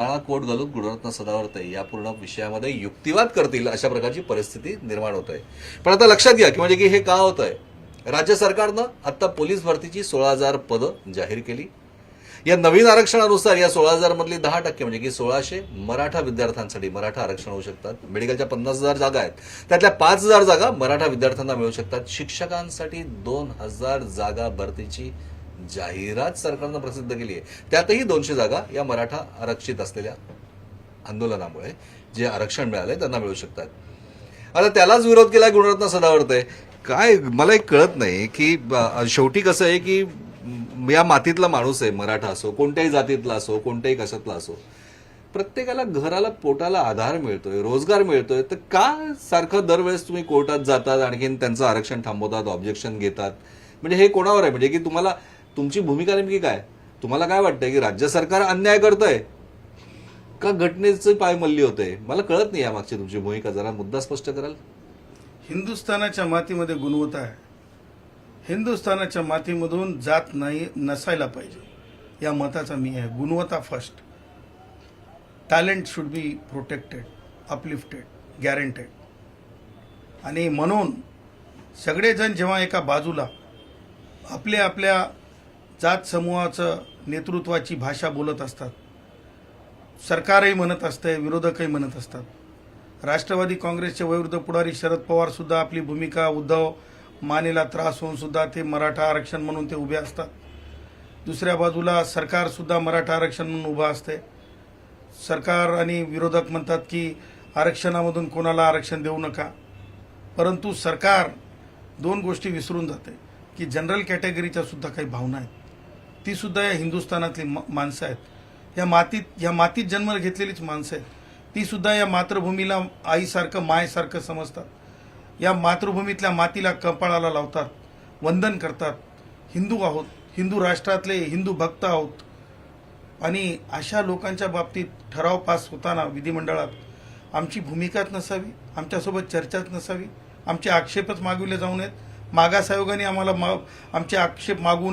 काळा कोट घालून गुणरत्न सदावर्ते या पूर्ण विषयामध्ये युक्तिवाद करतील अशा प्रकारची परिस्थिती निर्माण होत आहे. पण आता लक्षात घ्या की म्हणजे की हे का होत आहे. राज्य सरकारनं आता पोलीस भरतीची 16,000 पदं जाहीर केली. या नवीन आरक्षणानुसार या 16,000 मधली 10% म्हणजे की 1,600 मराठा विद्यार्थ्यांसाठी मराठा आरक्षण होऊ शकतात. मेडिकलच्या 50,000 जागा आहेत, त्यातल्या 5,000 जागा मराठा विद्यार्थ्यांना मिळू शकतात. शिक्षकांसाठी 2,000 जागा भरतीची जाहिरात सरकारनं प्रसिद्ध केली आहे. त्यातही 200 जागा या मराठा आरक्षित असलेल्या आंदोलनामुळे जे आरक्षण मिळालंय त्यांना मिळू शकतात. आता त्यालाच विरोध केला गुणरत्न सदावर्ते. काय मला एक कळत नाही की शेवटी कसं आहे की या मातीतला माणूस आहे, मराठा असो, कोणत्याही जातीतला असो, कोणत्याही कशातला असो, प्रत्येकाला घराला पोटाला आधार मिळतोय, रोजगार मिळतोय, तर का सारखं दरवेळेस तुम्ही कोर्टात जातात, आणखीन त्यांचं आरक्षण थांबवतात, ऑब्जेक्शन घेतात? म्हणजे हे कोणावर आहे? म्हणजे की तुम्हाला तुमची भूमिका नेमकी काय? तुम्हाला काय वाटतंय की राज्य सरकार अन्याय करतंय का घटनेचं पायमल्ली होते? मला कळत नाही यामागची तुमची भूमिका. जरा मुद्दा स्पष्ट कराल? हिंदुस्थानाच्या मातीमध्ये गुणवत्ता आहे. हिंदुस्थानाच्या मातीमधून जात नाही नसायला पाहिजे या मताचा मी आहे. गुणवत्ता first. Talent should be protected, uplifted, guaranteed. आणि म्हणून सगळेजण जेव्हा एका बाजूला आपल्या आपल्या जात समूहाचं नेतृत्वाची भाषा बोलत असतात, सरकारही म्हणत असते, विरोधकही म्हणत असतात. राष्ट्रवादी काँग्रेसचे वयोवृद्ध पुढारी शरद पवार सुद्धा आपली भूमिका उद्धव मानेला त्रास होऊन सुद्धा ते मराठा आरक्षण म्हणून ते उभे असतात. दुसऱ्या बाजूला सरकार सुद्धा मराठा आरक्षण म्हणून उभं असते. सरकार आणि विरोधक म्हणतात की आरक्षणामधून कोणाला आरक्षण देऊ नका. परंतु सरकार दोन गोष्टी विसरून जाते की जनरल कॅटेगरीच्या सुद्धा काही भावना आहेत. ती सुद्धा या हिंदुस्थानातली माणसं आहेत. या मातीत जन्म घेतलेलीच माणसं आहेत. ती सुद्धा या मातृभूमीला आईसारखं मायसारखं समजतात. या मातृभूमीतल्या मातीला कपाळाला लावतात, वंदन करतात. हिंदू आहोत, हिंदू राष्ट्रातले हिंदू भक्त आहोत. आणि अशा लोकांच्या बाबतीत ठराव पास होताना विधिमंडळात आमची भूमिकाच नसावी, आमच्यासोबत चर्चाच नसावी, आमचे आक्षेपच मागविले जाऊ नयेत. मागास आयोगाने आम्हाला आमचे आक्षेप मागवू नये